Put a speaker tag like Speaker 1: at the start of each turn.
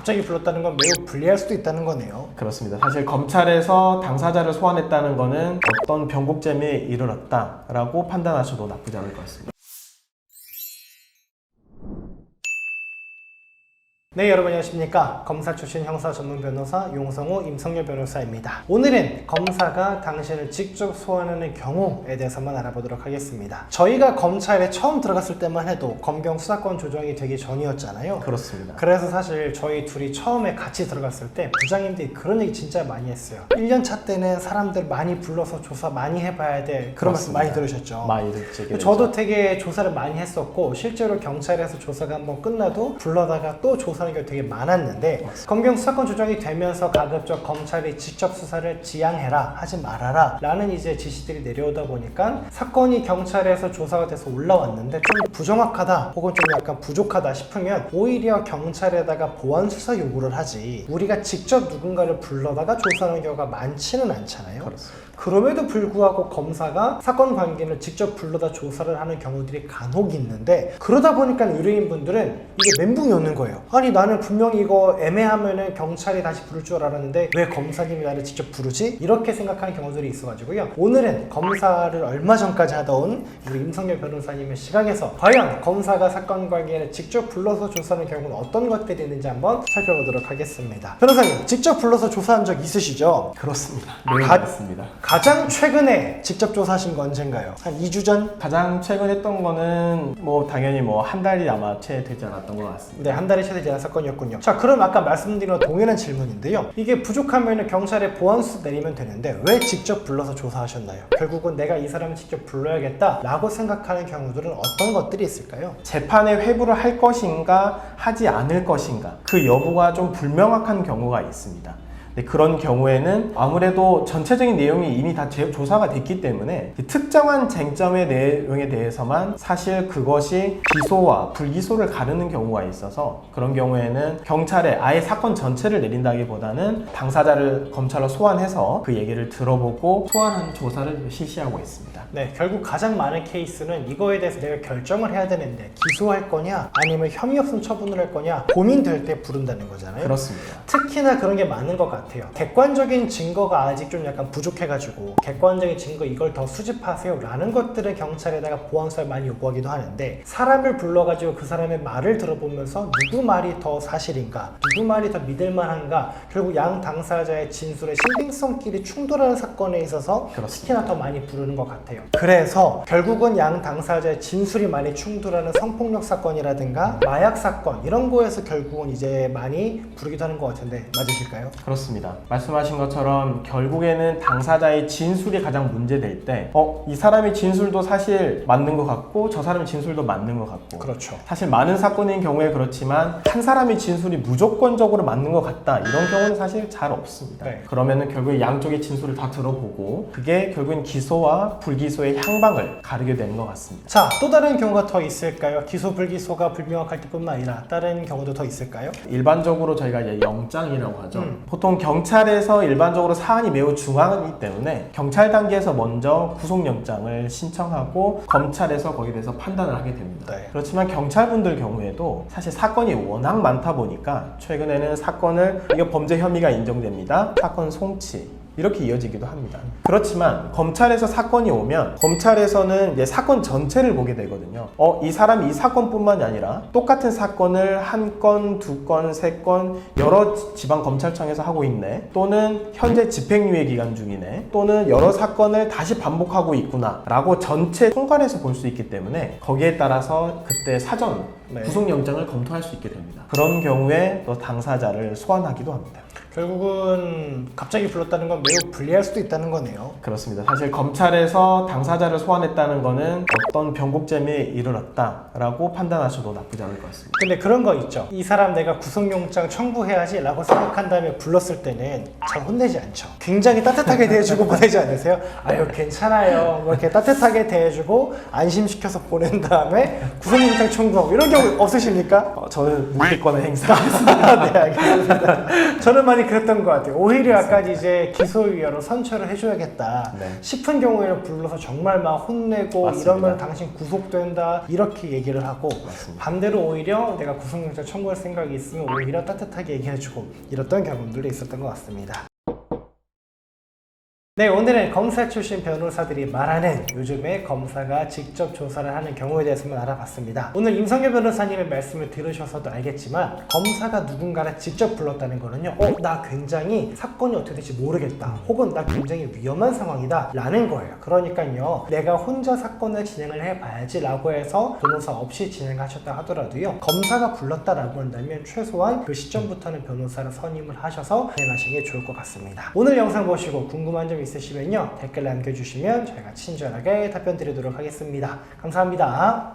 Speaker 1: 갑자기 불렀다는 건 매우 불리할 수도 있다는 거네요.
Speaker 2: 그렇습니다. 사실 검찰에서 당사자를 소환했다는 것은 어떤 변곡점에 이르렀다라고 판단하셔도 나쁘지 않을 것 같습니다.
Speaker 1: 네, 여러분 안녕하십니까. 검사 출신 형사 전문 변호사 용성호 임성열 변호사입니다. 오늘은 검사가 당신을 직접 소환하는 경우에 대해서만 알아보도록 하겠습니다. 저희가 검찰에 처음 들어갔을 때만 해도 검경 수사권 조정이 되기 전이었잖아요.
Speaker 2: 그렇습니다.
Speaker 1: 그래서 사실 저희 둘이 처음에 같이 들어갔을 때 부장님들이 그런 얘기 진짜 많이 했어요. 1년 차 때는 사람들 많이 불러서 조사 많이 해봐야 돼. 그런 말씀 많이 들으셨죠?
Speaker 2: 많이 듣게
Speaker 1: 저도 되게 조사를 많이 했었고 실제로 경찰에서 조사가 한번 끝나도 불러다가 또 조사하는 게 되게 많았는데
Speaker 2: 맞습니다.
Speaker 1: 검경 수사권 조정이 되면서 가급적 검찰이 직접 수사를 지양해라, 하지 말아라 라는 이제 지시들이 내려오다 보니까 사건이 경찰에서 조사가 돼서 올라왔는데 좀 부정확하다 혹은 좀 약간 부족하다 싶으면 오히려 경찰에다가 보완 수사 요구를 하지 우리가 직접 누군가를 불러다가 조사하는 경우가 많지는 않잖아요.
Speaker 2: 그렇습니다.
Speaker 1: 그럼에도 불구하고 검사가 사건 관계를 직접 불러다 조사를 하는 경우들이 간혹 있는데 그러다 보니까 의뢰인분들은 이게 멘붕이 오는 거예요. 아니 나는 분명히 이거 애매하면은 경찰이 다시 부를 줄 알았는데 왜 검사님이 나를 직접 부르지? 이렇게 생각하는 경우들이 있어가지고요. 오늘은 검사를 얼마 전까지 하다 온 우리 임성열 변호사님의 시각에서 과연 검사가 사건 관계를 직접 불러서 조사하는 경우는 어떤 것들이 있는지 한번 살펴보도록 하겠습니다. 변호사님, 직접 불러서 조사한 적 있으시죠?
Speaker 2: 그렇습니다. 네, 맞습니다.
Speaker 1: 가장 최근에 직접 조사하신 건 언젠가요? 한 2주 전?
Speaker 2: 가장 최근 했던 거는 당연히 한 달이 아마 채 되지 않았던 것 같습니다.
Speaker 1: 네, 한 달이 채 되지 않은 사건이었군요. 자, 그럼 아까 말씀드린 동일한 질문인데요. 이게 부족하면 경찰에 보완수 내리면 되는데 왜 직접 불러서 조사하셨나요? 결국은 내가 이 사람을 직접 불러야겠다 라고 생각하는 경우들은 어떤 것들이 있을까요?
Speaker 2: 재판에 회부를 할 것인가 하지 않을 것인가 그 여부가 좀 불명확한 경우가 있습니다. 그런 경우에는 아무래도 전체적인 내용이 이미 다 조사가 됐기 때문에 특정한 쟁점의 내용에 대해서만 사실 그것이 기소와 불기소를 가르는 경우가 있어서 그런 경우에는 경찰에 아예 사건 전체를 내린다기보다는 당사자를 검찰로 소환해서 그 얘기를 들어보고 소환한 조사를 실시하고 있습니다.
Speaker 1: 네, 결국 가장 많은 케이스는 이거에 대해서 내가 결정을 해야 되는데 기소할 거냐 아니면 혐의 없음 처분을 할 거냐 고민될 때 부른다는 거잖아요.
Speaker 2: 그렇습니다.
Speaker 1: 특히나 그런 게 많은 것 같아요. 객관적인 증거가 아직 좀 약간 부족해가지고 객관적인 증거 이걸 더 수집하세요 라는 것들을 경찰에다가 보완수사를 많이 요구하기도 하는데 사람을 불러가지고 그 사람의 말을 들어보면서 누구 말이 더 사실인가 누구 말이 더 믿을만한가 결국 양 당사자의 진술의 신빙성끼리 충돌하는 사건에 있어서
Speaker 2: 그렇습니다.
Speaker 1: 특히나 더 많이 부르는 것 같아요. 그래서 결국은 양 당사자의 진술이 많이 충돌하는 성폭력 사건이라든가 마약 사건 이런 거에서 결국은 이제 많이 부르기도 하는 것 같은데 맞으실까요?
Speaker 2: 그렇습니다. 말씀하신 것처럼 결국에는 당사자의 진술이 가장 문제될 때 이 사람의 진술도 사실 맞는 것 같고 저 사람의 진술도 맞는 것 같고
Speaker 1: 그렇죠.
Speaker 2: 사실 많은 사건인 경우에 그렇지만 한 사람의 진술이 무조건적으로 맞는 것 같다 이런 경우는 사실 잘 없습니다.
Speaker 1: 네.
Speaker 2: 그러면은 결국 양쪽의 진술을 다 들어보고 그게 결국엔 기소와 불기소의 향방을 가르게 되는 것 같습니다.
Speaker 1: 자, 또 다른 경우가 더 있을까요? 기소 불기소가 불명확할 때뿐만 아니라 다른 경우도 더 있을까요?
Speaker 2: 일반적으로 저희가 이제 영장이라고 하죠. 보통 경찰에서 일반적으로 사안이 매우 중요하기 때문에 경찰 단계에서 먼저 구속영장을 신청하고 검찰에서 거기에 대해서 판단을 하게 됩니다.
Speaker 1: 네.
Speaker 2: 그렇지만 경찰분들 경우에도 사실 사건이 워낙 많다 보니까 최근에는 사건을 이거 범죄 혐의가 인정됩니다. 사건 송치 이렇게 이어지기도 합니다. 그렇지만 검찰에서 사건이 오면 검찰에서는 이제 사건 전체를 보게 되거든요. 이 사람이 이 사건뿐만이 아니라 똑같은 사건을 한 건, 두 건, 세 건 여러 지방검찰청에서 하고 있네. 또는 현재 집행유예 기간 중이네. 또는 여러 사건을 다시 반복하고 있구나 라고 전체 총괄해서 볼 수 있기 때문에 거기에 따라서 그때 사전 구속영장을 검토할 수 있게 됩니다. 그런 경우에 또 당사자를 소환하기도 합니다.
Speaker 1: 결국은 갑자기 불렀다는 건 매우 불리할 수도 있다는 거네요.
Speaker 2: 그렇습니다. 사실 검찰에서 당사자를 소환했다는 거는 어떤 변곡점에 이르렀다라고 판단하셔도 나쁘지 않을 것 같습니다.
Speaker 1: 근데 그런 거 있죠. 이 사람 내가 구속영장 청구해야지 라고 생각한 다음에 불렀을 때는 잘 혼내지 않죠. 굉장히 따뜻하게 대해주고 보내지 않으세요? 아유 괜찮아요. 뭐 이렇게 따뜻하게 대해주고 안심시켜서 보낸 다음에 구속영장 청구하고 이런 경우 없으십니까?
Speaker 2: 저는 무기권을 행사하겠습니다.
Speaker 1: 네, 알겠습니다. 저는 많이 많이 그랬던 것 같아요. 오히려 약간 이제 기소유예로 선처를 해줘야겠다
Speaker 2: 네.
Speaker 1: 싶은 경우에는 불러서 정말 막 혼내고
Speaker 2: 맞습니다.
Speaker 1: 이러면 당신 구속된다 이렇게 얘기를 하고,
Speaker 2: 맞습니다.
Speaker 1: 반대로 오히려 내가 구속영장 청구할 생각이 있으면 오히려 따뜻하게 얘기해주고 이랬던 경험들도 있었던 것 같습니다. 네, 오늘은 검사 출신 변호사들이 말하는 요즘에 검사가 직접 조사를 하는 경우에 대해서만 알아봤습니다. 오늘 임성규 변호사님의 말씀을 들으셔서도 알겠지만 검사가 누군가를 직접 불렀다는 거는요, 나 굉장히 사건이 어떻게 될지 모르겠다, 혹은 나 굉장히 위험한 상황이다 라는 거예요. 그러니까요, 내가 혼자 사건을 진행을 해봐야지 라고 해서 변호사 없이 진행하셨다 하더라도요, 검사가 불렀다라고 한다면 최소한 그 시점부터는 변호사를 선임을 하셔서 진행하시는 게 좋을 것 같습니다. 오늘 영상 보시고 궁금한 점 있으시면요, 댓글 남겨주시면 저희가 친절하게 답변 드리도록 하겠습니다. 감사합니다.